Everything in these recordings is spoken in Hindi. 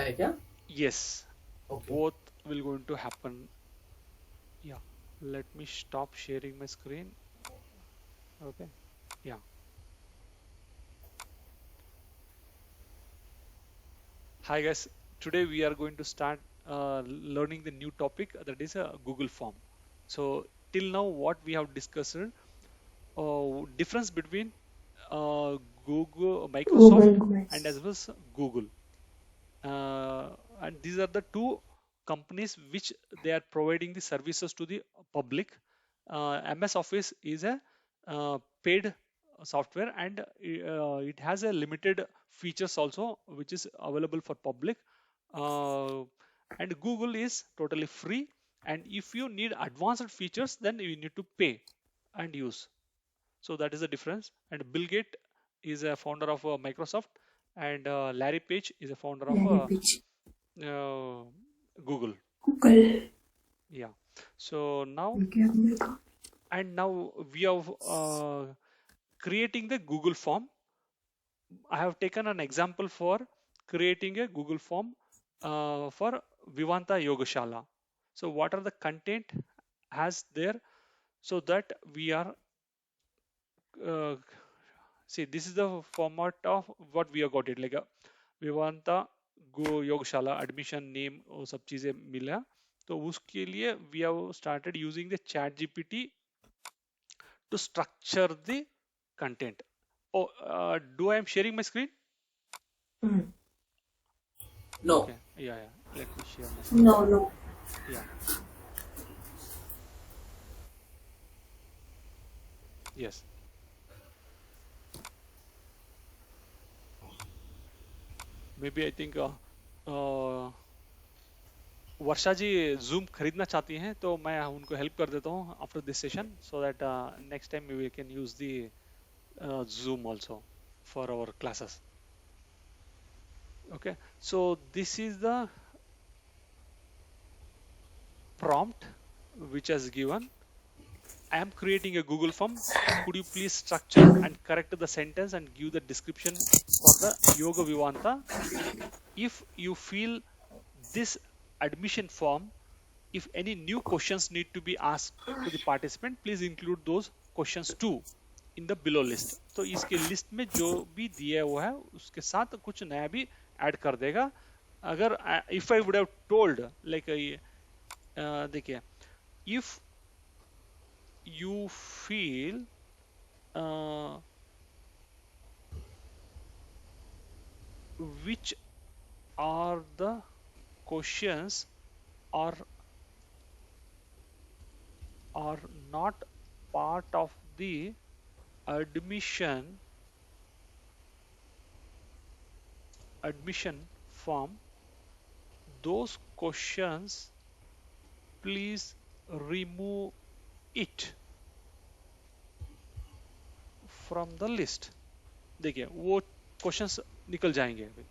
है क्या? Yes, okay. both will going to happen. Yeah, let me stop sharing my screen. Okay, yeah. Hi guys, today we are going to start learning the new topic that is a Google form. So till now what we have discussed, difference between uh, Google, Microsoft Google and as Goods. well as Google. And these are the two companies which they are providing the services to the public. MS Office is a paid software, and it has a limited features also which is available for public. uh, and Google is totally free, and if you need advanced features then you need to pay and use. So that is the difference. And Bill Gates is a founder of Microsoft, and Larry Page is a founder of Larry Page. uh, Google. Google. Yeah. So now, Okay, America. and now we have creating the Google form. I have taken an example for creating a Google form for Vivanta Yogashala. So what are the content has there, so that we are uh, see, this is the format of what we have got it, like a Vivanta गो योगशाला एडमिशन नेम वो सब चीजें मिला। तो उसके लिए we have started using the chat GPT to structure the content. Oh, do I am sharing my screen? Mm. No. Okay, yeah, let me share my screen. No, no. Yeah, yes, maybe I think uh, Varsha ji Zoom खरीदना चाहती हैं, तो मैं उनको हेल्प कर देता हूँ after this session, so that next time we can use the Zoom also for our classes. Okay, so this is the prompt which is given. I am creating a Google form. Could you please structure and correct the sentence and give the description for the Yoga Vivanta? If you feel this admission form, if any new questions need to be asked to the participant, please include those questions too in the below list. तो इसके लिस्ट में जो भी दिया हुआ है उसके साथ कुछ नया भी ऐड कर देगा। अगर if I would have told like देखिए, if you feel uh, which are the questions are are not part of the admission form, those questions please remove it from the list। देखिए वो क्वेश्चंस निकल जाएंगे अभी,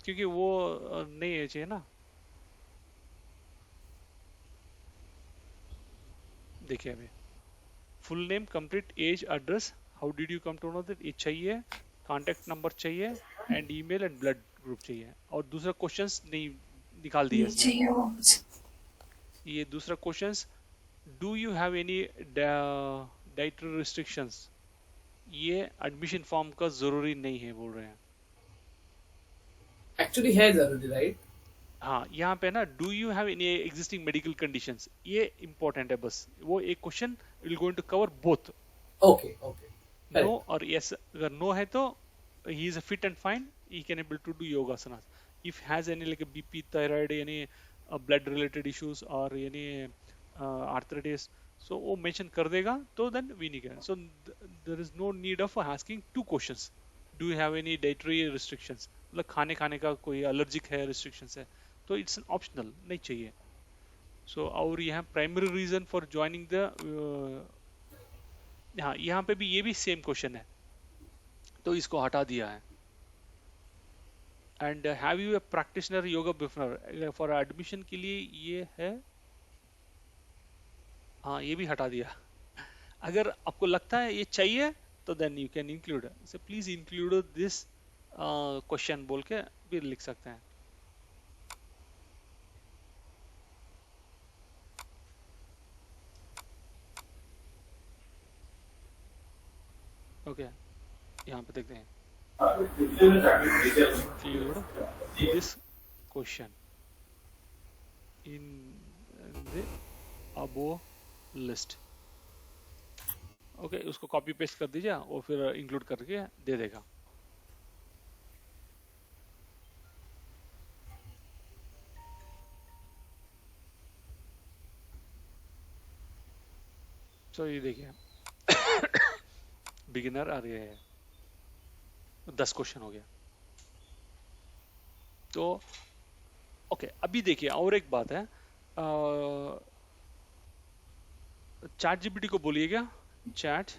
क्योंकि वो नहीं है चाहिए ना। देखिए अभी full name, complete age, address, how did you come to know that, ये चाहिए, कॉन्टेक्ट नंबर चाहिए, and email and blood group चाहिए। और दूसरा क्वेश्चंस नहीं निकाल दिया इसने। चाहिए वो मुझे। ये दूसरा questions, do you have any dietary restrictions, ये एडमिशन फॉर्म का जरूरी नहीं है बोल रहे हैं। Actually has already, right? हाँ, यहाँ पे ना do you have any existing medical conditions, ये इंपॉर्टेंट है बस। वो एक question will going to cover both, Okay, okay. No Correct. और यस। अगर नो है तो he is fit and fine, he can able to do yogasana. If has any like BP, thyroid, any blood related issues और एनी आर्थराइटिस, सो वो मेंशन कर देगा, तो देन वी नहीं करें। So there is no need of asking two questions. Do you have any dietary restrictions, मतलब खाने खाने का कोई एलर्जिक है, रिस्ट्रिक्शंस है, तो इट्स ऑप्शनल, नहीं चाहिए। सो और यहाँ primary reason for joining the, हाँ यहाँ पे भी ये भी सेम क्वेश्चन है, तो इसको हटा दिया है। And have you a practitioner yoga बिफनर, फॉर एडमिशन के लिए ये है, हाँ ये भी हटा दिया। अगर आपको लगता है ये चाहिए तो then you can include, so please include this question बोल के भी लिख सकते हैं। ओके, यहाँ पे देखते हैं, include this question in the above list. Okay, उसको कॉपी पेस्ट कर दीजिए और फिर इंक्लूड करके दे देगा. तो ये देखिए बिगिनर आ रही है, 10 क्वेश्चन हो गया. तो ओके, अभी देखिए और एक बात है, चैट जीपीटी को बोलिएगा, chat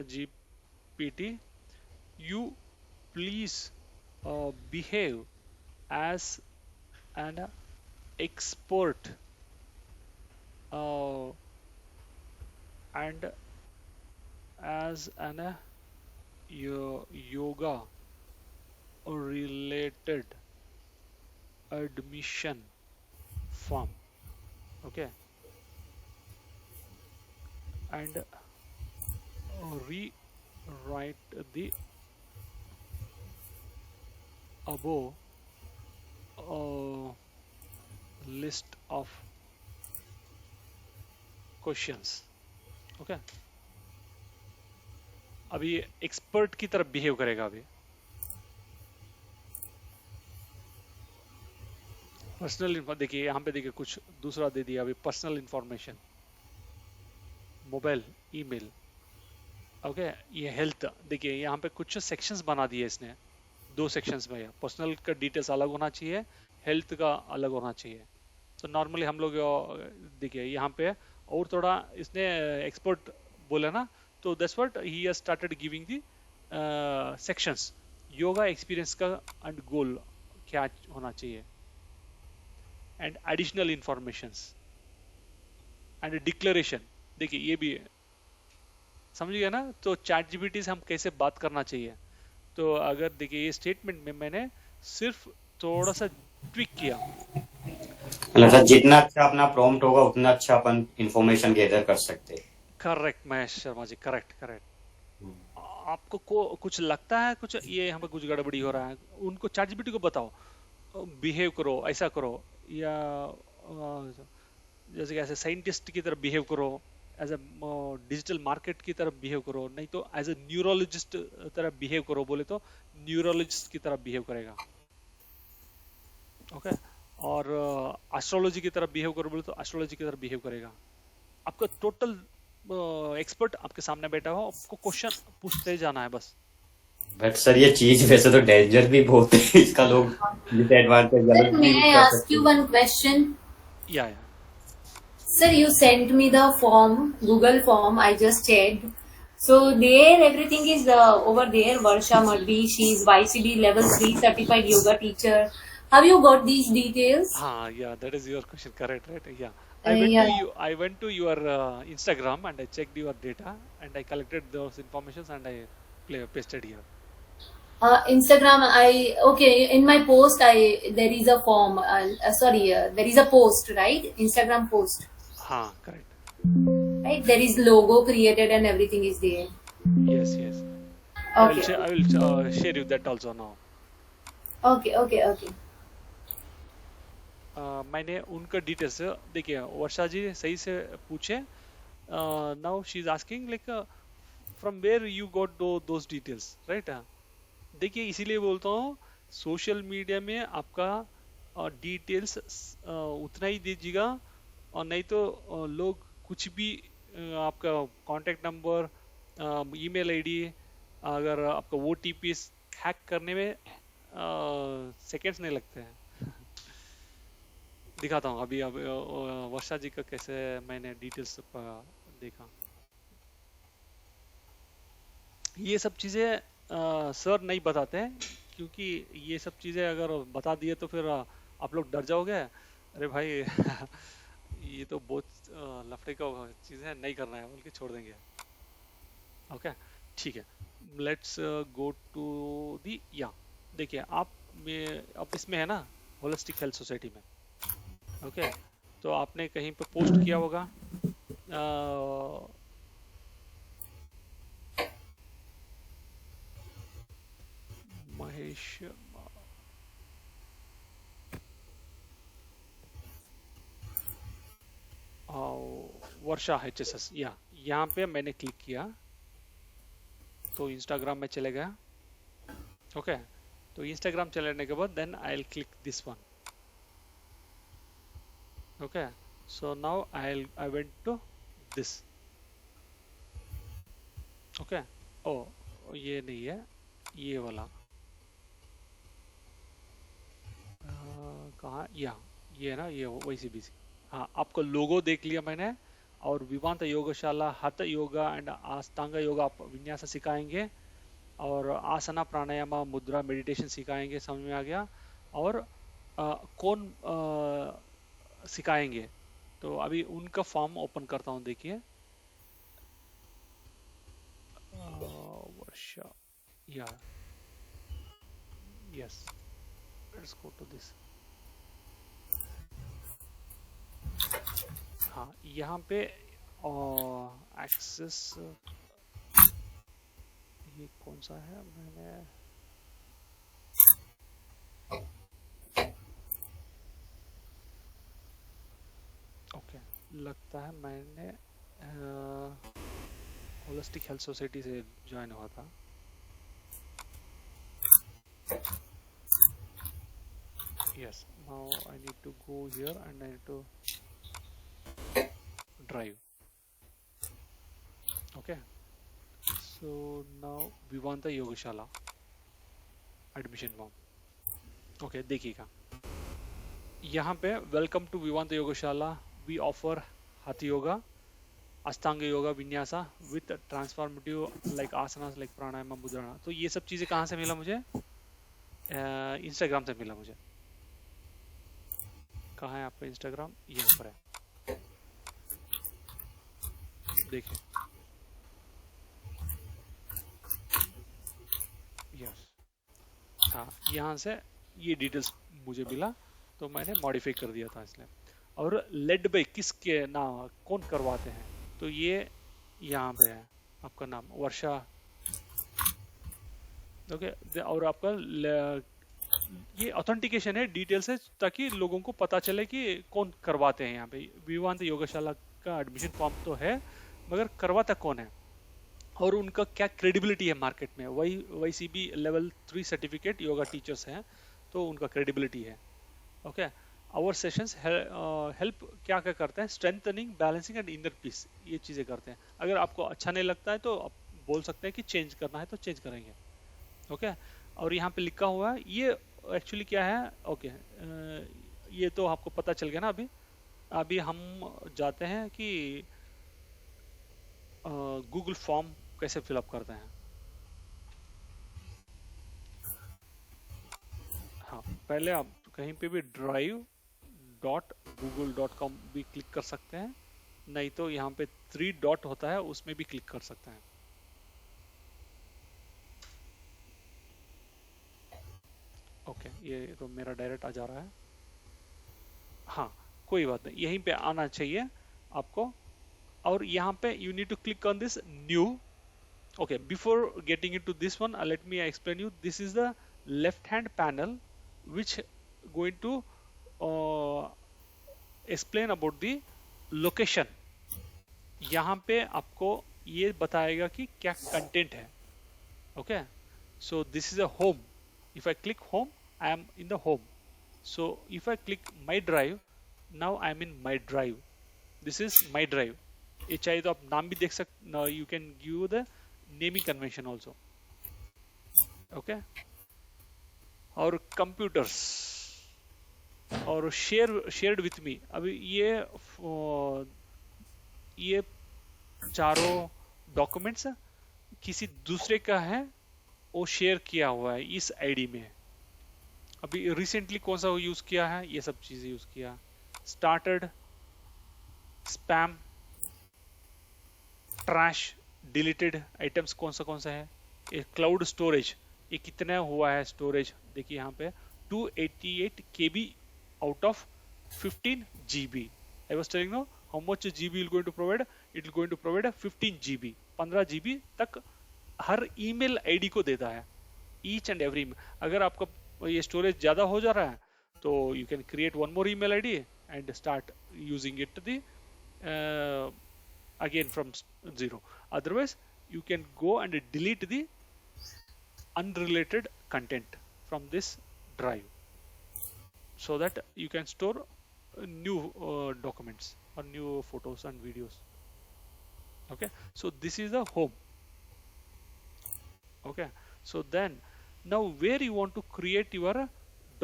GPT, you please behave as an expert and as an yoga related admission form. Okay, and rewrite the above list of questions. Okay, अभी एक्सपर्ट की तरफ बिहेव करेगा. अभी पर्सनल देखिए, यहाँ पे देखिए कुछ दूसरा दे दिया. अभी personal information, mobile, email. Okay, ये हेल्थ देखिए, यहाँ पे कुछ सेक्शंस बना दिए इसने, 2 सेक्शंस में. पर्सनल का डिटेल्स अलग होना चाहिए, हेल्थ का अलग होना चाहिए. तो नॉर्मली हम लोग देखिए यहाँ पे और थोड़ा इसने एक्सपर्ट बोला ना, तो that's what he has started giving the sections. Yoga experience का एंड गोल क्या होना चाहिए, and additional informations and declaration. देखिए ये भी समझ गया ना. तो चैट जीपीटी से हम कैसे बात करना चाहिए. तो अगर देखिए ये स्टेटमेंट में मैंने सिर्फ थोड़ा सा ट्विक किया. मतलब सर जितना अच्छा अपना प्रॉम्प्ट होगा उतना अच्छा अपन इंफॉर्मेशन गैदर कर सकते हैं. करेक्ट महेश शर्मा जी, करेक्ट करेक्ट. आपको कुछ लगता है कुछ ये यहाँ पे कुछ गड़बड़ी हो रहा है, उनको चैट जीपीटी को बताओ, बिहेव करो, ऐसा करो, या जैसे कि ऐसे साइंटिस्ट की तरफ बिहेव करो, एज ए डिजिटल मार्केट की तरफ बिहेव करो, नहीं तो एज ए न्यूरोलॉजिस्ट तरफ बिहेव करो. बोले तो न्यूरोलॉजिस्ट की तरफ बिहेव करेगा. ओके, और एस्ट्रोलॉजी की तरफ बिहेव करो बोले तो एस्ट्रोलॉजी की तरफ बिहेव करेगा. आपका टोटल एक्सपर्ट आपके सामने बैठा हो, आपको क्वेश्चन पूछते ही जाना है बस. बट सर ये चीज वैसे तो डेंजर भी बहुत है, इसका लोग डिसएडवांटेज गलत May भी I कर ask सकते you हैं. one question? या Sir, you sent me the form, Google form, I just checked. So there everything is over there. Varsha Madhvi, she is YCD level 3 certified yoga teacher. Have you got these details? हाँ, या that is your question, correct right. या Yeah. I went to your Instagram and I checked your data and I collected those informations and I pasted here. Instagram, okay, in my post, there is a form, there is a post, right? Instagram post, हाँ, correct. right? There is logo created and everything is there. Yes, yes. Okay, I will share you that also now. okay. मैंने उनका डिटेल्स देखिए, वर्षा जी सही से पूछे. Now she is asking like from where you got those details, right. देखिए इसीलिए बोलता हूँ, सोशल मीडिया में आपका डिटेल्स उतना ही दीजिएगा, और नहीं तो लोग कुछ भी आपका कांटेक्ट नंबर, ईमेल आईडी, अगर आपका ओटीपी हैक करने में सेकेंड्स नहीं लगते हैं. दिखाता हूँ अभी. अब वर्षा जी का कैसे मैंने डिटेल्स देखा. ये सब चीज़ें सर नहीं बताते हैं, क्योंकि ये सब चीज़ें अगर बता दिए तो फिर आप लोग डर जाओगे. अरे भाई ये तो बहुत लफड़े का चीज़ है, नहीं करना है बोल के छोड़ देंगे. ओके, ठीक है. Let's go to the. या देखिए आप इसमें है ना, होलिस्टिक हेल्थ सोसाइटी में. ओके, तो आपने कहीं पे पोस्ट किया होगा. महेश वर्षा HSS, या यहाँ पे मैंने क्लिक किया तो इंस्टाग्राम में चले गया। ओके, तो इंस्टाग्राम चलाने के बाद then I will click this one. Okay, so now I went to this. Okay, oh ये नहीं है, ये वाला कहाँ, यहाँ ये ना, ये वैसी बिजी। हाँ, आपको लोगो देख लिया मैंने। और विवांत योगशाला हठ योगा एंड अष्टांग योगा आप विन्यास सिखाएंगे, और आसना प्राणायाम मुद्रा मेडिटेशन सिखाएंगे, समझ में आ गया। और कौन सिखाएंगे, तो अभी उनका फॉर्म ओपन करता हूँ, देखिए। वर्षा, या yes, let's go to this. हाँ, यहाँ पे एक्सेस, ये कौन सा है, मैंने ओके, लगता है मैंने होलिस्टिक हेल्थ सोसाइटी से ज्वाइन हुआ था। Yes, now I need to go here and I need to drive. Okay, so now Vivanta Yogashala admission form. Okay, देखिएगा यहाँ पे welcome to Vivanta Yogshala, we offer hatha yoga, Ashtanga yoga, vinyasa with transformative like asanas like pranayama mudra. तो ये सब चीजें कहाँ से मिला मुझे? इंस्टाग्राम से मिला मुझे। कहाँ है आपका इंस्टाग्राम? यहाँ पर है, देखिए। यस, हाँ, यहाँ से ये डिटेल्स मुझे मिला तो मैंने मॉडिफाई कर दिया था इसलिए। और लेड बाय किसके नाम, कौन करवाते हैं, तो ये यहाँ पे है आपका नाम वर्षा। ओके, और आपका ये ऑथेंटिकेशन है, डिटेल्स है, ताकि लोगों को पता चले कि कौन करवाते हैं। यहाँ पे विवांत योगशाला का एडमिशन फॉर्म तो है, मगर करवाता कौन है और उनका क्या क्रेडिबिलिटी है मार्केट में। वही YCB level 3 certificate yoga teachers हैं, तो उनका क्रेडिबिलिटी है। ओके, आवर सेशंस हेल्प क्या क्या करते हैं, strengthening, balancing and inner peace, ये चीज़ें करते हैं। अगर आपको अच्छा नहीं लगता है तो आप बोल सकते हैं कि चेंज करना है तो चेंज करेंगे। ओके, और यहाँ पे लिखा हुआ है ये एक्चुअली क्या है। ओके, ये तो आपको पता चल गया ना। अभी हम जाते हैं कि गूगल फॉर्म कैसे फिलअप करते हैं। हाँ, पहले आप कहीं पे भी drive.google.com भी क्लिक कर सकते हैं, नहीं तो यहाँ पे 3 डॉट होता है उसमें भी क्लिक कर सकते हैं। ओके, ये तो मेरा डायरेक्ट आ जा रहा है। हाँ, कोई बात नहीं, यहीं पे आना चाहिए आपको। और यहाँ पे you need to click on this new. Okay, before getting into this one, let me explain you. This is the left hand panel which going to explain about the location। यहाँ पे आपको ये बताएगा कि क्या कंटेंट है। Okay, so this is a home। if I click home, I am in the home। so if I click my drive, now I am in my drive। this is my drive। ये चाहिए तो आप नाम भी देख सकते, you can give the naming convention also। Okay, और कंप्यूटर्स और शेयर्ड विथ मी। अभी ये चारों डॉक्यूमेंट्स किसी दूसरे का है, वो शेयर किया हुआ है इस आईडी में। अभी रिसेंटली कौन सा यूज किया है, ये सब चीजें यूज किया। Started, spam, trash, deleted items कौन सा है। ये क्लाउड स्टोरेज, ये कितना हुआ है स्टोरेज, देखिए यहाँ पे 288 KB out of 15 GB। I was telling you how much GB will going to provide। it will going to provide 15 GB, 15 GB तक हर ईमेल आईडी को देता है। ईच एंड एवरी, अगर आपका ये स्टोरेज ज़्यादा हो जा रहा है तो you can create one more email ID and start using it the again from zero. Otherwise you can go and delete the unrelated content from this drive so that you can store new documents or new photos and videos. Okay, so this is the home. Okay, so then now where you want to create your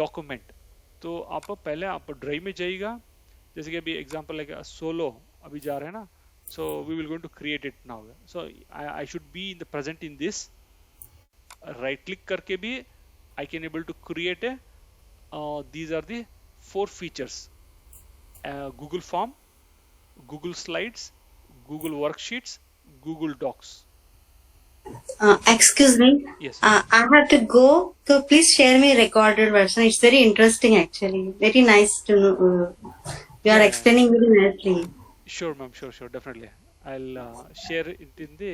document, तो आप पहले आप ड्राइव में जाइएगा, जैसे कि अभी एग्जांपल लाइक सोलो अभी जा रहे हैं ना, so we will going to create it now. So I should be in the present in this, right click करके भी I can able to create a these are the 4 features: Google Form, Google Slides, Google Worksheets, Google Docs. Excuse me. Yes. I have to go. So please share me recorded version. It's very interesting actually. Very nice to know. You are Yeah. explaining very nicely. Sure ma'am, sure, definitely I'll share it in the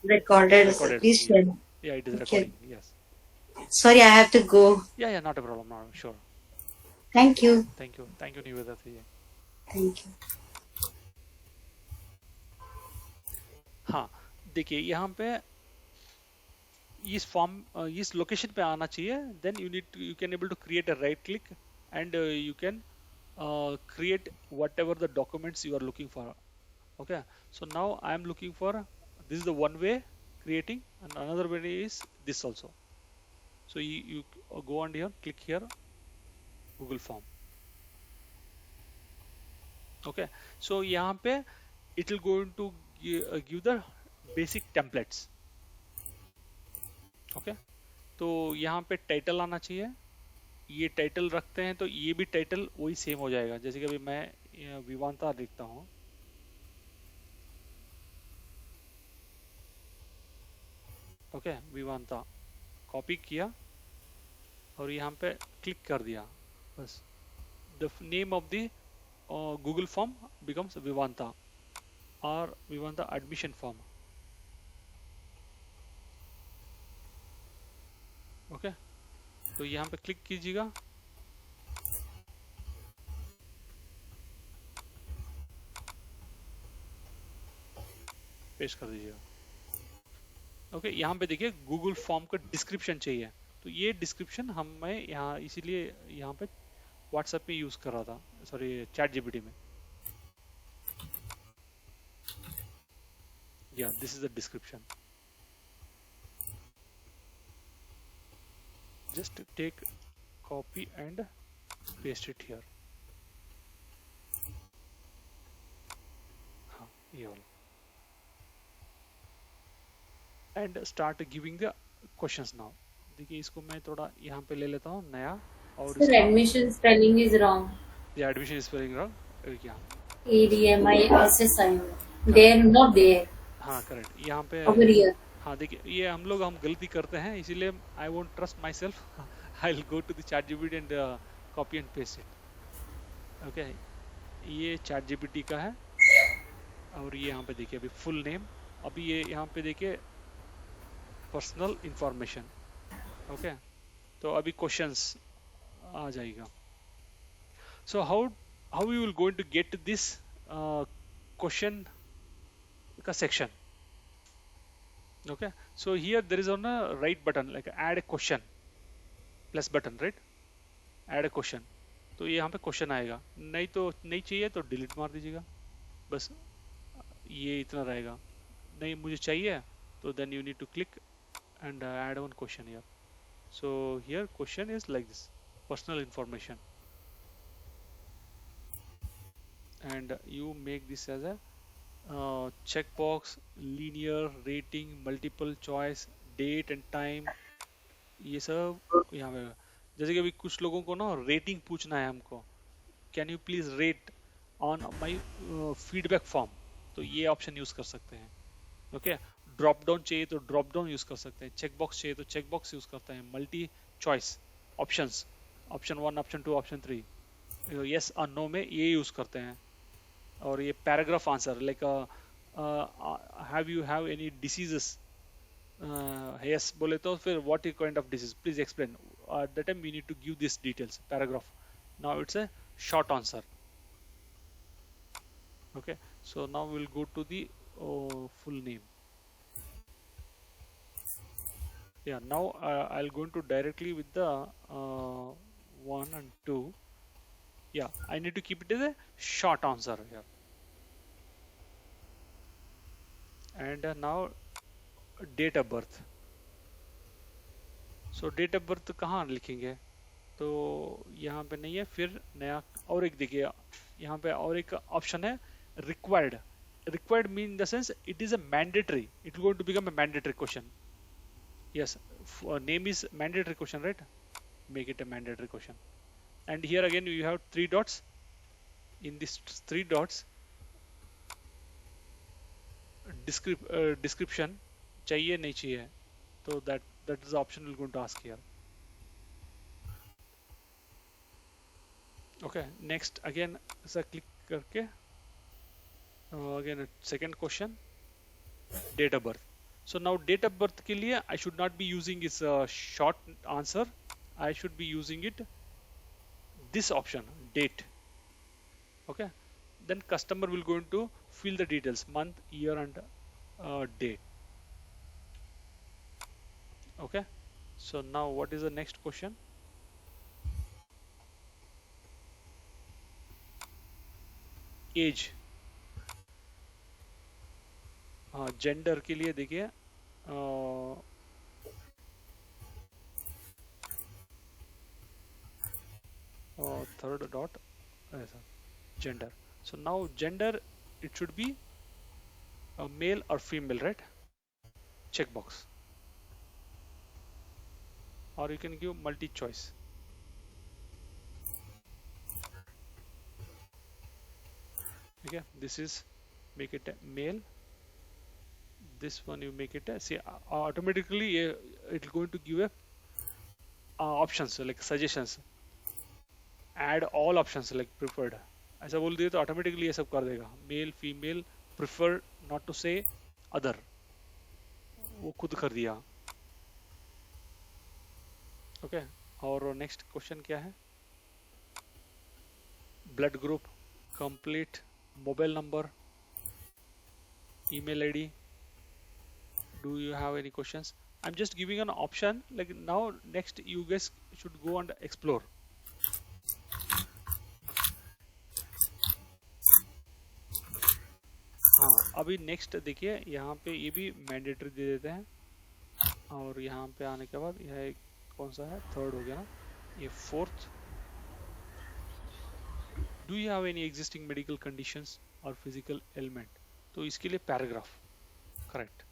Recorded. recorded. Please share. Yeah, it is Okay. recording. Yes. Sorry, I have to go. Yeah, not a problem. No, sure. Thank you. Thank you Nivedita. Thank you. हाँ, देखिए यहाँ पे इस फॉर्म इस लोकेशन पे आना चाहिए, then you can able to create a right click and you can create whatever the documents you are looking for. Okay, so now I am looking for, this is the one way creating, and another way is this also. So you go on here, click here, Google Form. Okay, so यहाँ पे it will go into give the basic templates. Okay, तो यहाँ पे टाइटल आना चाहिए, ये टाइटल रखते हैं तो ये भी टाइटल वही सेम हो जाएगा, जैसे कि अभी मैं विवांता लिखता हूँ, ओके, विवांता कॉपी किया और यहाँ पे क्लिक कर दिया, बस the name of the Google form becomes Vivanta और विवांता एडमिशन फॉर्म. ओके, तो यहाँ पे क्लिक कीजिएगा, पेस्ट कर दीजिएगा. ओके, यहाँ पे देखिए गूगल फॉर्म का डिस्क्रिप्शन चाहिए, तो ये डिस्क्रिप्शन मैं यहाँ इसीलिए यहाँ पे व्हाट्सएप में यूज कर रहा था, सॉरी चैट जीपीटी में. या this is the description. Just take copy and paste it here. हाँ, ये वाला. And start giving the questions now. देखिए इसको मैं थोड़ा यहाँ पे ले लेता हूँ नया, और Sir, admission spelling is wrong. yeah, admission is spelling wrong. क्या? ADMISSIO. They're not there. हाँ करेक्ट, यहाँ पे Over here. हाँ देखिए ये हम गलती करते हैं, इसीलिए I won't trust myself, I will go to the chat GPT and copy and paste it. Okay, ये चैट जीपीटी का है, और ये यहाँ पे देखिए अभी फुल नेम, अभी ये यहाँ पे देखिए पर्सनल इंफॉर्मेशन. ओके, तो अभी क्वेश्चंस आ जाएगा. So how you will going to get this question का section. Okay, so here there is on a right button like add a question, plus button, right? Add a question. तो ये यहाँ पे क्वेश्चन आएगा, नहीं तो नहीं चाहिए तो डिलीट मार दीजिएगा, बस ये इतना रहेगा. नहीं मुझे चाहिए तो then you need to click and add one question here. So here question is like this, personal information, and you make this as a checkbox, linear, rating, multiple choice, date and time, ये सब यहाँ पे. जैसे कि अभी कुछ लोगों को ना रेटिंग पूछना है हमको, can you please rate on my feedback form, तो ये ऑप्शन यूज कर सकते हैं. ओके, ड्रॉप डाउन चाहिए तो ड्रॉप डाउन यूज कर सकते हैं, चेक बॉक्स चाहिए तो चेक बॉक्स यूज करते हैं, multi choice options, option 1, option 2, option 3, yes और नो में ये यूज करते हैं. और ये paragraph answer like have you have any diseases, yes बोले तो फिर what kind of disease, please explain. At that time we need to give this details paragraph. Now it's a short answer. Okay, so now we'll go to the full name. Yeah, now I'll go into directly with the 1 and 2. Yeah, I need to keep it as a short answer here. And now date of birth. So date of birth कहाँ लिखेंगे? तो यहाँ पे नहीं है, फिर नया और एक देखिए, यहाँ पे और एक ऑप्शन है required. Required mean in the sense it is a mandatory. It is going to become a mandatory question. Yes, name is mandatory question, right? Make it a mandatory question. And here again you have 3 dots. In these 3 dots, description चाहिए नहीं चाहिए, तो that is the option we're going to ask here. Okay, next again ऐसा click करके again second question, date of birth. So now date of birth के लिए I should not be using its short answer. I should be using it this option, date. Okay, then customer will going to fill the details, month, year and date. Okay, so now what is the next question? Age. Gender के लिए देखिए थर्ड डॉट ऐसा gender. So now gender, it should be a male or female, right? Checkbox. Or you can give multi-choice. Okay, this is make it a male. This one you make it a, see automatically it going to give a options like suggestions. Add all options like preferred. ऐसा बोल दिया तो ऑटोमेटिकली ये सब कर देगा, male female prefer not to say other, वो खुद कर दिया. ओके, और नेक्स्ट क्वेश्चन क्या है? Blood group, complete, mobile number, email ID. Do you have any questions? I'm just giving an option, like now next you guys should go and explore. हाँ, अभी नेक्स्ट देखिए, यहाँ पे ये भी मैंडेटरी दे देते हैं, और यहाँ पे आने के बाद यह कौन सा है, थर्ड हो गया ना, ये fourth. Do you have any existing medical conditions और फिजिकल एलिमेंट, तो इसके लिए paragraph correct,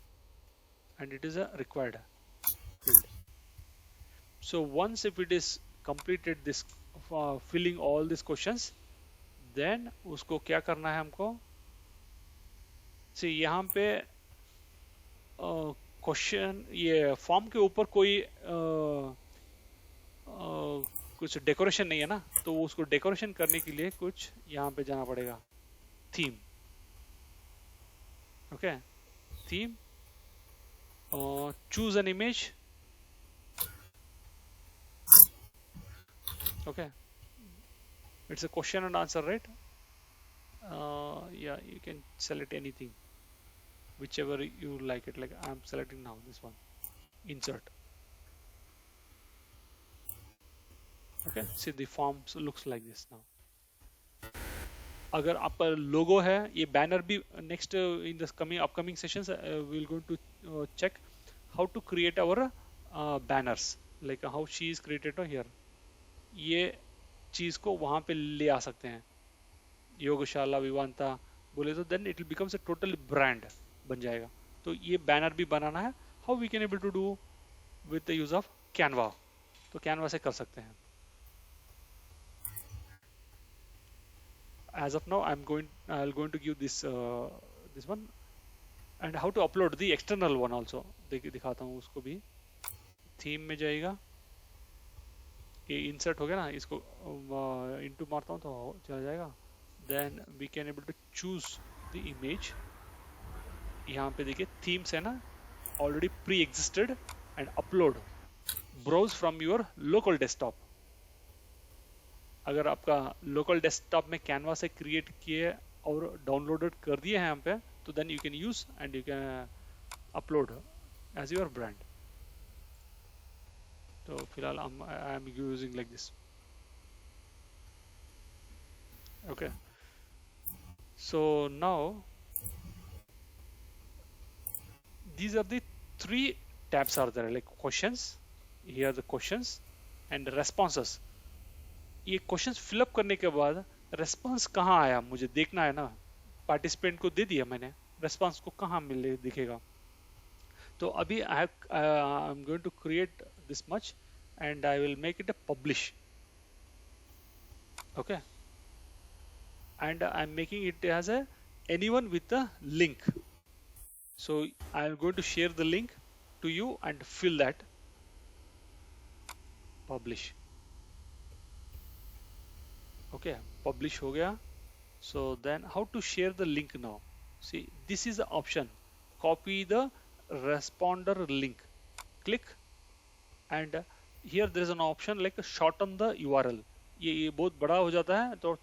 and it is a required field. So once if it is completed this filling all this questions, then उसको क्या करना है हमको, सी यहाँ पे क्वेश्चन ये फॉर्म के ऊपर कोई कुछ डेकोरेशन नहीं है ना, तो उसको डेकोरेशन करने के लिए कुछ यहाँ पे जाना पड़ेगा, theme. Okay, theme, choose an image. Okay, it's a question and answer, right? Yeah, you can select anything, whichever you like it. Like I'm selecting now this one, insert. Okay, see the form looks like this now. अगर आपका लोगो है, ये बैनर भी next in the upcoming sessions we will going to check how to create our banners, like how she is created here. ये चीज को वहां पे ले आ सकते हैं, योगशाला विवांता बोले तो, then it will becomes a total brand बन जाएगा. तो ये बैनर भी बनाना है, how we can able to do with the use of Canva, तो कैनवा से कर सकते हैं. As of now I'll going to give this this one, and how to upload the external one also दिखाता हूँ. उसको भी थीम में जाएगा, ये इंसर्ट हो गया ना, इसको इनटू मारता हूँ तो चला जाएगा. Then we can able to choose the image. यहाँ पे देखिए थीम्स है ना, already pre-existed and upload. Browse from your local desktop. अगर आपका लोकल डेस्कटॉप में कैनवा से क्रिएट किए और डाउनलोडेड कर दिए हैं यहाँ पे, तो then you can use and you can upload as your brand. तो फिलहाल I am using like this. Okay, so now these are the three tabs are there, like questions. Here are the questions and responses. ये क्वेश्चंस फिलअप करने के बाद रेस्पॉन्स कहाँ आया मुझे देखना है ना. पार्टिसिपेंट को दे दिया मैंने, रेस्पॉन्स को कहाँ मिले दिखेगा. तो अभी I am going to create this much and I will make it a publish. Okay, and I'm making it as a anyone with a link. So I'm going to share the link to you and fill that. Publish. Okay, publish हो गया. So then how to share the link now? See, this is the option. Copy the responder link. Click and here there is an option like shorten the URL. ये बहुत बड़ा हो जाता है तो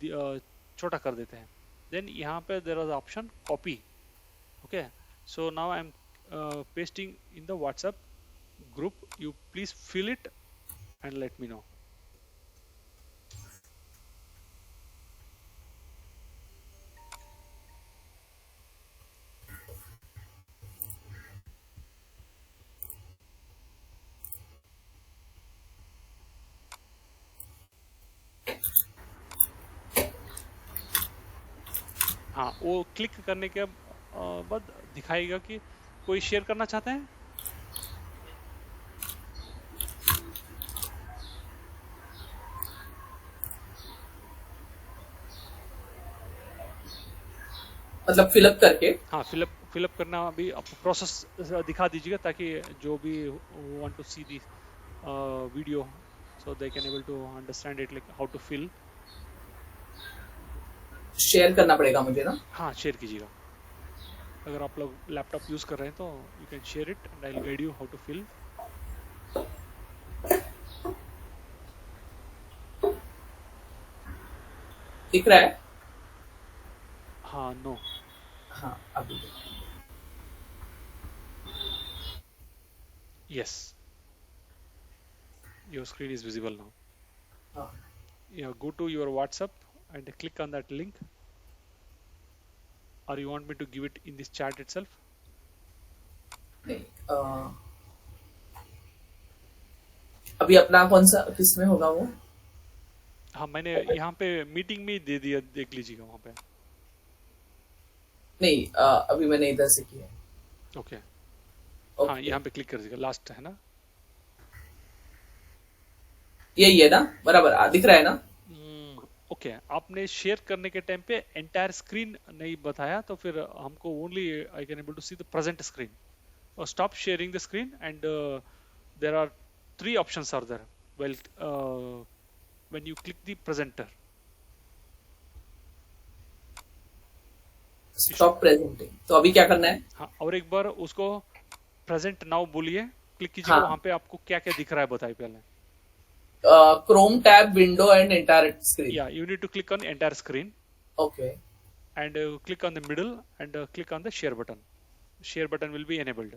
छोटा कर देते हैं. देन यहाँ पे there is option copy. Okay, so now I am pasting in the WhatsApp group. You please fill it and let me know. हाँ, वो क्लिक करने के बाद दिखाएगा कि कोई शेयर करना चाहते हैं. मतलब फिलअप करके. हाँ, फिलअप करना अभी आप प्रोसेस दिखा दीजिएगा ताकि जो भी want to see the video so they can able to understand it like how to fill. Share करना पड़ेगा मुझे ना. हाँ, शेयर कीजिएगा. अगर आप लोग लैपटॉप यूज कर रहे हैं तो you can share it and I will guide you how to fill. दिख रहा है. हाँ, नो. हाँ, अभी yes, your screen is visible now. हाँ. Yeah, go to your WhatsApp and click on that link. Or you want me to give it in this chat itself? नहीं, अभी अपना कौन सा किस में होगा वो. हाँ, मैंने यहाँ पे मीटिंग में ही दे दिया, देख लीजिएगा वहाँ पे. नहीं, अभी मैंने इधर से किया. ओके. Okay. हाँ, यहाँ पे क्लिक कर दीजिएगा, लास्ट है ना. यही है ना, बराबर दिख रहा है ना. ओके, आपने शेयर करने के टाइम पे एंटायर स्क्रीन नहीं बताया तो फिर हमको only I can able to see the present screen. और stop sharing the screen and there are 3 options are there. Well, when you click the presenter. Stop presenting. तो अभी क्या करना है. हाँ, और एक बार उसको प्रेजेंट नाउ बोलिए, क्लिक कीजिए. हाँ. वहां पे आपको क्या क्या दिख रहा है बताइए पहले. Chrome tab, window and entire screen. Yeah, you need to click on the entire screen Okay. and click on the middle and click on the share button. Share button will be enabled.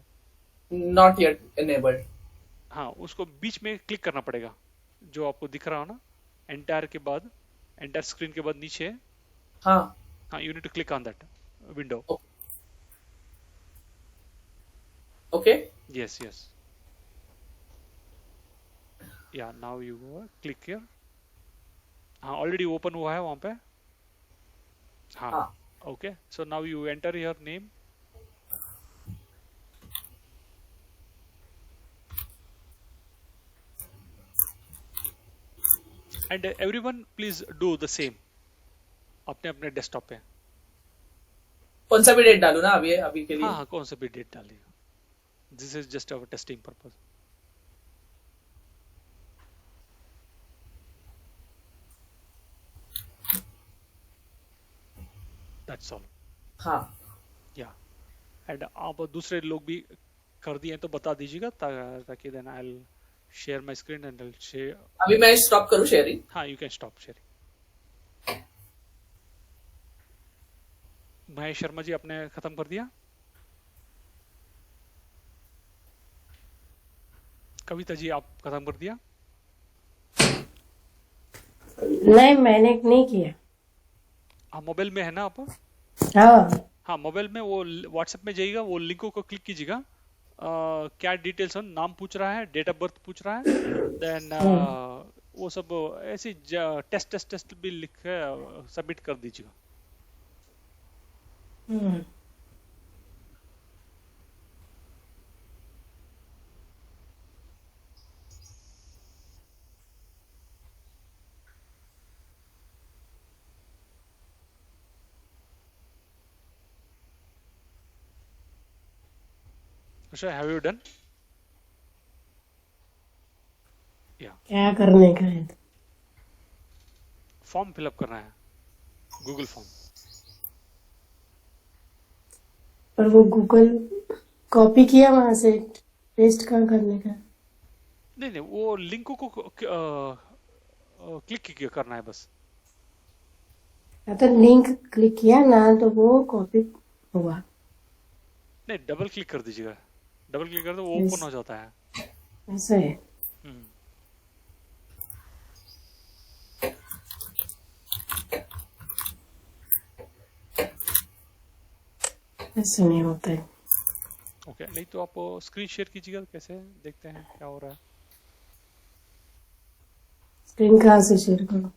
Not yet enabled. हाँ, उसको बीच में क्लिक करना पड़ेगा जो आपको दिख रहा हो ना. entire के बाद, entire screen के बाद नीचे. हाँ. हाँ, you need to click on that window. Okay. Yes, yes. Yeah, now you go click here. हाँ, already open हुआ है वहाँ पे. हाँ. Okay, so now you enter your name. And everyone please do the same. अपने अपने डेस्कटॉप पे. कौन सा भी डेट डालू ना अभी के लिए. हाँ, कौन सा भी डेट डालिएगा. This is just our testing purpose. That's all. हाँ. Yeah. एंड आप दूसरे लोग भी कर दिए तो बता दीजिएगा ताकि then I will share my screen and I will share. अभी मैं स्टॉप करूं शेयरिंग? हाँ, you can stop sharing. Mahesh Sharma ji, आपने खत्म कर दिया? कविता जी, आप खत्म कर दिया? नहीं, मैंने नहीं किया. हाँ, मोबाइल में है ना आप? हाँ. हाँ, मोबाइल में वो व्हाट्सएप में जाइएगा, वो लिंकों को क्लिक कीजिएगा. क्या डिटेल्स हो, नाम पूछ रहा है, डेट ऑफ बर्थ पूछ रहा है, देन वो सब ऐसे टेस्ट टेस्ट टेस्ट भी लिख के सबमिट कर दीजिएगा. हम्म. अच्छा, हैव यू डन? या क्या करने का है? फॉर्म फिलअप करना है, गूगल फॉर्म. पर वो गूगल कॉपी किया वहां से, पेस्ट कहाँ करने का? नहीं नहीं, वो लिंकों को क्लिक करना है बस. या तो लिंक क्लिक किया ना तो वो कॉपी हुआ. नहीं, डबल क्लिक कर दीजिएगा. डबल क्लिक कर दो, वो Yes. ओपन हो जाता है. ऐसा है. हम्म. ऐसा नहीं होता है. ओके, नहीं तो आप स्क्रीन शेयर कीजिएगा, कैसे देखते हैं क्या हो रहा है. स्क्रीन कहाँ से शेयर करो?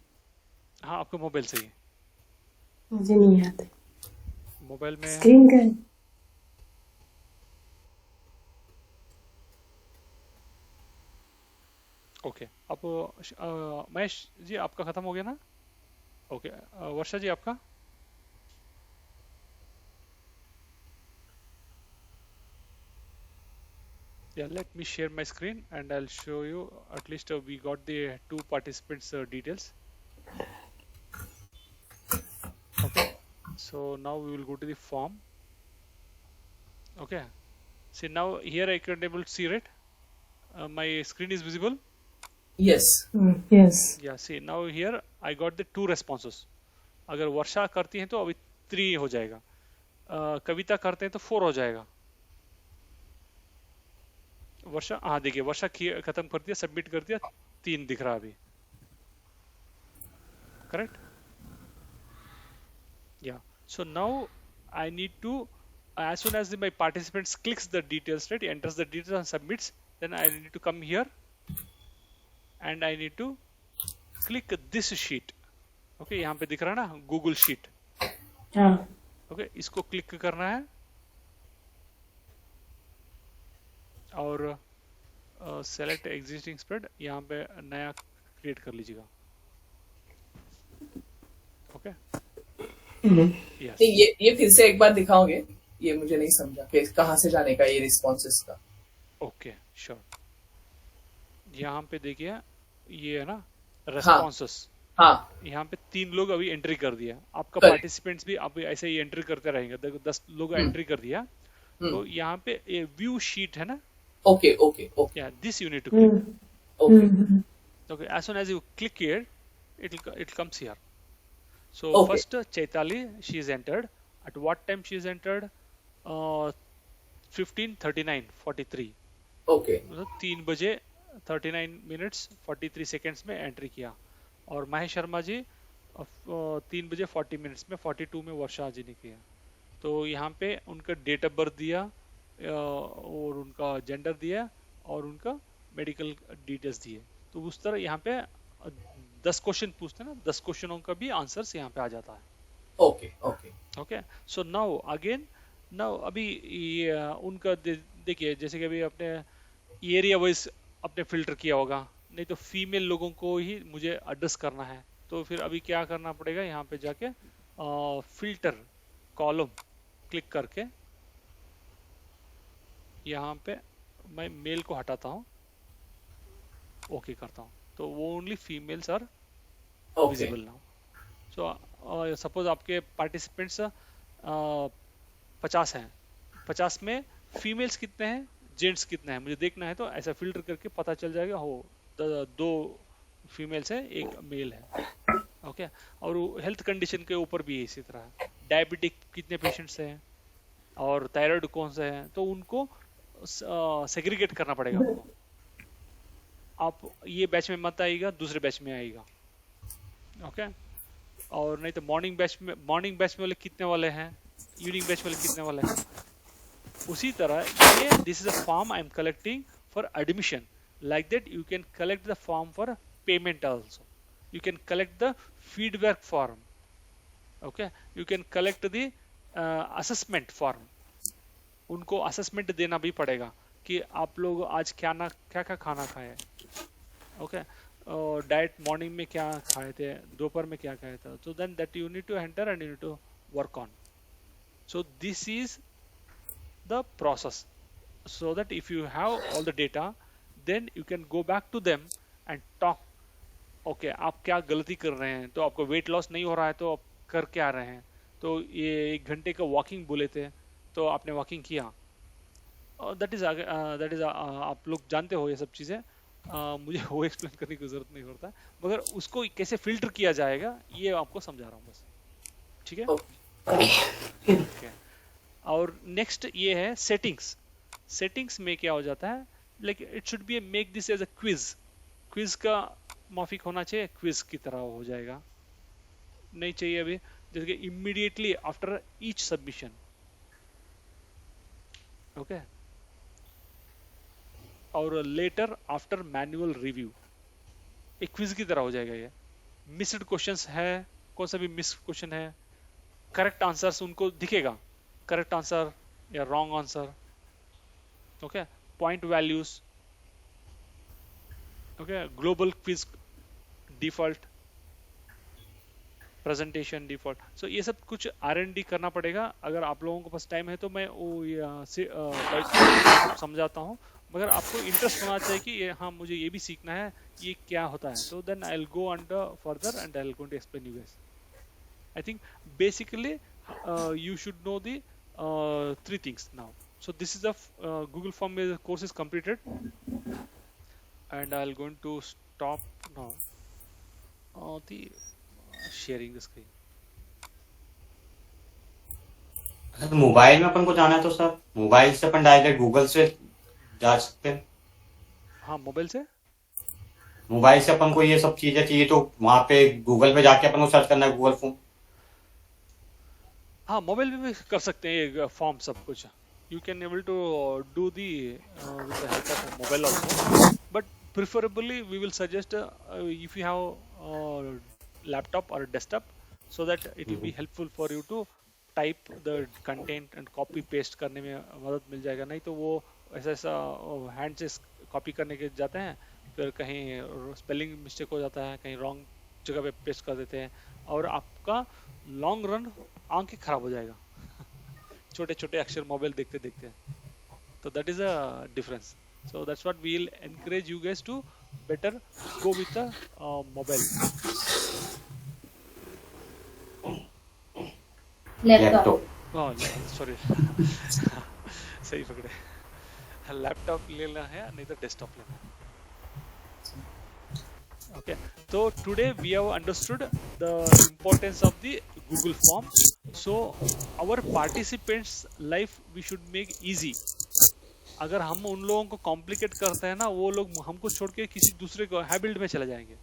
हाँ, आपके मोबाइल से ही. मुझे नहीं आता. मोबाइल में स्क्रीन का है. ओके. आप महेश जी, आपका खत्म हो गया ना? ओके. वर्षा जी, आपका? Yeah, let me share my screen and I'll show you. At least we got the two participants details. Okay, so now we will go to the form. Okay, see now here I can able to see it. My screen is visible. Yes. Yes. Yeah, see now here I got the two responses. अगर वर्षा करती हैं तो अभी 3 हो जाएगा. कविता करते हैं तो 4 हो जाएगा. वर्षा, हाँ देखिए, वर्षा खत्म कर दिया, सबमिट कर दिया, 3 दिख रहा अभी. Correct? Yeah. So now I need to, as soon as my participants clicks the details, right, enters the details and submits, then I need to come here and I need to click this sheet. Okay, यहाँ पे दिख रहा है ना, Google Sheet. हाँ. Okay, इसको क्लिक करना है और सेलेक्ट एग्जिस्टिंग स्प्रेड, यहाँ पे नया क्रिएट कर लीजिएगा. ओके. यस. ये फिर से एक बार दिखाओगे? ये मुझे नहीं समझा कि कहाँ से जाने का ये रिस्पॉन्सेस का. Okay, sure. यहाँ पे देखिए, ये है ना रेस्पॉन्सेस. हाँ. यहाँ पे 3 लोग अभी एंट्री कर दिया. आपका Correct. पार्टिसिपेंट्स भी आप ऐसे ही एंट्री करते रहेंगे. देखो 10 लोग एंट्री कर दिया. तो यहाँ पे ये व्यू शीट है ना. Okay, okay, okay, Yeah, this you need to click. okay. Okay, as soon as you click here, it comes here. So Okay. first Chaitali, she is entered. At what time she is entered? 15:39:43. Okay. मतलब 3 बजे 39 मिनट्स 43 सेकेंड्स में एंट्री किया. और महेश शर्मा जी 3 बजे 40 मिनट्स में 42 में वर्षा जी ने किया. तो यहाँ पे उनका डेट ऑफ बर्थ दिया और उनका जेंडर दिया और उनका मेडिकल डिटेल्स दिए. तो उस तरह यहाँ पे 10 क्वेश्चन पूछते हैं ना, 10 क्वेश्चनों का भी आंसर्स यहाँ पे आ जाता है. Okay, okay. Okay. So now again, now अभी ये उनका देखिए, जैसे कि अभी अपने एरिया वाइज अपने फिल्टर किया होगा, नहीं तो फीमेल लोगों को ही मुझे एड्रेस करना है. तो फिर अभी क्या करना पड़ेगा, यहाँ पे जाके फिल्टर कॉलम क्लिक करके यहाँ पे मैं मेल को हटाता हूँ, ओके करता हूँ. तो वो only females are Okay. Visible now. So suppose आपके पार्टिसिपेंट्स 50 हैं, 50 में फीमेल्स कितने हैं, जेंट्स कितने हैं मुझे देखना है, तो ऐसा फिल्टर करके पता चल जाएगा, हो 2 फीमेल्स है, 1 मेल है। ओके, और हेल्थ कंडीशन के ऊपर भी इसी तरह, डायबिटिक कितने पेशेंट्स हैं और थायराइड कौन से हैं, तो उनको सेग्रीगेट करना पड़ेगा आपको। आप ये बैच में मत आएगा, दूसरे बैच में आएगा। ओके, और नहीं तो मॉर्निंग बैच में वाले कितने वाले हैं, इवनिंग बैच वाले कितने वाले हैं। उसी तरह ये this is a form I am collecting for admission, like that you can collect the form for payment also, you can collect the feedback form, okay, you can collect the assessment form। उनको assessment देना भी पड़ेगा कि आप लोग आज क्या खाना खाए, ओके, डाइट मॉर्निंग में क्या खाए थे, दोपहर में क्या खाए थे, so then that you need to enter and you need to work on। So this is the process, so that if you have all the data then you can go back to them and talk। Okay, आप क्या गलती कर रहे हैं, तो आपको वेट लॉस नहीं हो रहा है तो आप कर क्या रहे हैं, तो ये 1 घंटे का वॉकिंग बोले थे तो आपने वॉकिंग किया, दैट इज आप लोग जानते हो ये सब चीज़ें, मुझे वो एक्सप्लेन करने की जरूरत नहीं होता, मगर उसको कैसे फिल्टर किया जाएगा ये आपको समझा रहा हूँ बस, ठीक है। ओके, और नेक्स्ट ये है सेटिंग्स में क्या हो जाता है, like it should be make this as a quiz का माफिक होना चाहिए, क्विज की तरह हो जाएगा, नहीं चाहिए अभी, जैसे कि immediately after each submission, okay, और लेटर आफ्टर मैनुअल रिव्यू, एक क्विज की तरह हो जाएगा ये। मिस्ड क्वेश्चंस है, कौन सा भी मिस क्वेश्चन है, करेक्ट आंसर्स उनको दिखेगा, करेक्ट आंसर या wrong answer, okay, point values, okay, global quiz default, presentation default, so ये सब कुछ R&D करना पड़ेगा। अगर आप लोगों के पास टाइम है तो मैं वो समझाता हूँ, मगर आपको इंटरेस्ट होना चाहिए कि ये हाँ मुझे ये भी सीखना है, ये क्या होता है, तो then I will go under further and I will going to explain you guys. I think basically you should know the 3 things now. So this is the Google form course is completed, and I'll going to stop now the sharing the screen। अगर मोबाइल में अपन को जाना है तो सर मोबाइल से अपन डायरेक्ट गूगल से जा सकते हैं। हाँ, मोबाइल से अपन को ये सब चीजें चाहिए तो वहां पे गूगल पे जाके अपन को सर्च करना है गूगल फॉर्म। हाँ, मोबाइल में भी कर सकते हैं ये फॉर्म सब कुछ, you can able to do the with the help of mobile also, but preferably we will suggest if you have laptop or desktop, so that it will be helpful for you to type the content and copy paste करने में मदद मिल जाएगा। नहीं तो वो ऐसा हैंड से कॉपी करने के जाते हैं, फिर कहीं स्पेलिंग मिस्टेक हो जाता है, कहीं रॉन्ग जगह पे पेस्ट कर देते हैं, और आपका लॉन्ग रन आंखें खराब हो जाएगा छोटे छोटे अक्षर मोबाइल देखते देखते। तो that is a difference, so that's what we'll encourage you guys to better go with the mobile laptop. oh sorry सही पकड़े, लैपटॉप लेना है नहीं तो डेस्कटॉप लेना है। Okay, so today we have understood the importance of the Google form. So our participants' life we should make easy. अगर हम उन लोगों को कॉम्प्लिकेट करते हैं ना, वो लोग हमको छोड़ के किसी दूसरे को हैबिल्ड में चले जाएंगे।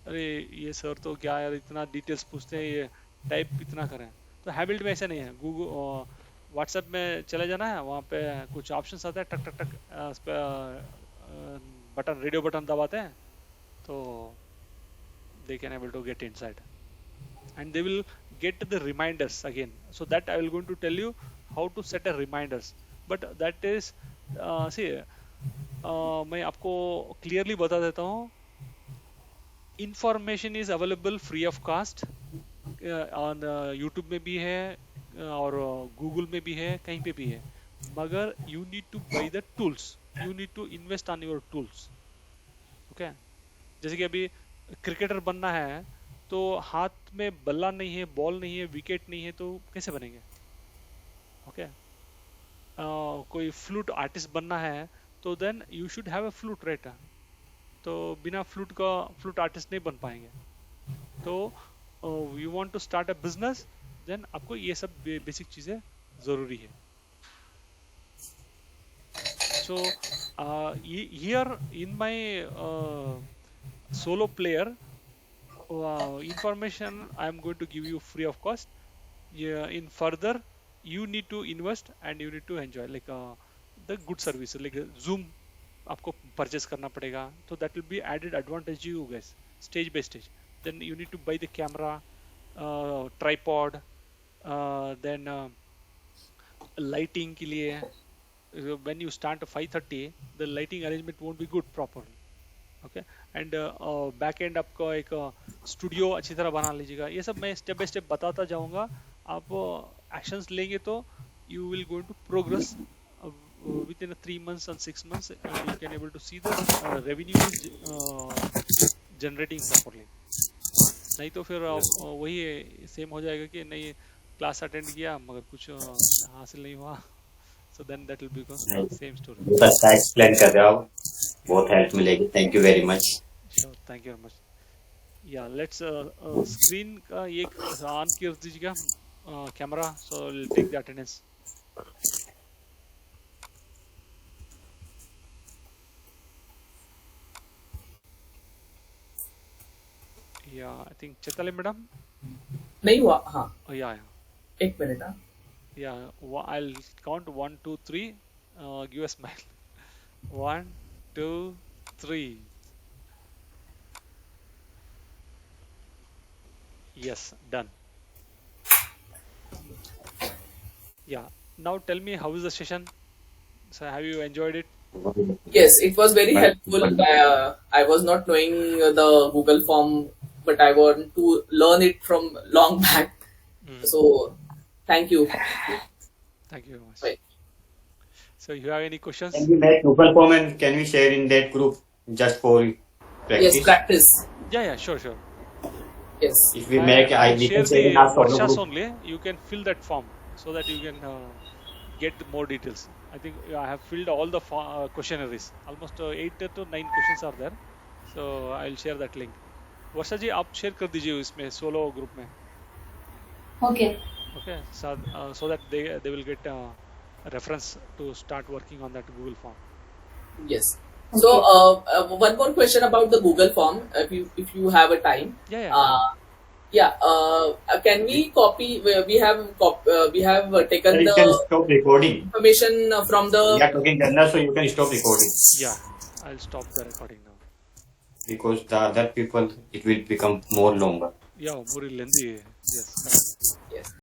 अरे ये सर तो क्या यार इतना डिटेल्स पूछते हैं, ये टाइप इतना करें, तो हैबिल्ड में ऐसा नहीं है। गूगल व्हाट्सएप में चले जाना है, वहाँ पे कुछ ऑप्शंस आता है, टक टक टक बटन, रेडियो बटन दबाते हैं तो they can able to get inside and they will get the reminders again. So that I will going to tell you how to set a reminders, but that is see मैं आपको clearly बता देता हूँ, information is available free of cost on YouTube में भी है और Google में भी है, कहीं पे भी है, मगर you need to buy the tools, you need to invest on your tools। Okay, जैसे कि अभी क्रिकेटर बनना है तो हाथ में बल्ला नहीं है, बॉल नहीं है, विकेट नहीं है, तो कैसे बनेंगे? ओके कोई फ्लूट आर्टिस्ट बनना है तो then you should have a flute right, तो बिना फ्लूट आर्टिस्ट नहीं बन पाएंगे। तो you want to start a business, then आपको ये सब बेसिक चीज़ें ज़रूरी है। So here in my solo player information I am going to give you free of cost. Yeah, in further you need to invest and you need to enjoy like the good services like Zoom आपको purchase करना पड़ेगा, so that will be added advantage to you guys stage by stage. Then you need to buy the camera, tripod, then lighting के लिए when you start at 5:30 the lighting arrangement won't be good properly, okay, and back end आपको एक स्टूडियो अच्छी तरह बना लीजिएगा। ये सब मैं स्टेप बाय स्टेप बताता जाऊंगा, आप एक्शंस लेंगे तो you will going to progress within 3 months and 6 months and you can able to see the revenue is generating properly। नहीं तो फिर वही सेम हो जाएगा कि नहीं क्लास अटेंड किया मगर कुछ हासिल नहीं हुआ, so then that will become same story। बहुत अच्छा एक्सप्लेन कर रहे हो आप, बहुत हेल्प मिलेगी। Thank you very much. Sure, thank you very much। Yeah, let's screen का ये ऑन कर दीजिएगा camera, so we'll take the attendance। Yeah, I think Chaitali madam, नहीं हुआ। हाँ yeah, एक मिनट। हाँ yeah, I'll count 1 2 3, give a smile। 1 2 3, yes, done। Yeah, now tell me how is the session, so have you enjoyed it? Yes, it was very helpful। I was not knowing the Google form, but I want to learn it from long back। So thank you। Thank you very much। Right. So you have any questions? Can we make Google form and can we share in that group just for practice? Yes, practice। Yeah, sure। Yes, If we make, we share can share the in our solo workshops group. only, you can fill that form so that you can get more details। I think I have filled all the questionnaires, almost 8 to 9 questions are there, so I'll share that link। वर्षा जी आप शेयर कर दीजिए इसमें सोलो ग्रुप में, Okay। okay, so that they will get reference to start working on that Google form। yes। So one more question about the Google form, if you have a time। Can we copy? We have taken You the can stop recording. information from the. We are talking Janna, so you can stop recording. Yeah, I'll stop the recording now। Because the other people, it will become more longer. Yeah, more lengthy, yes। Yes।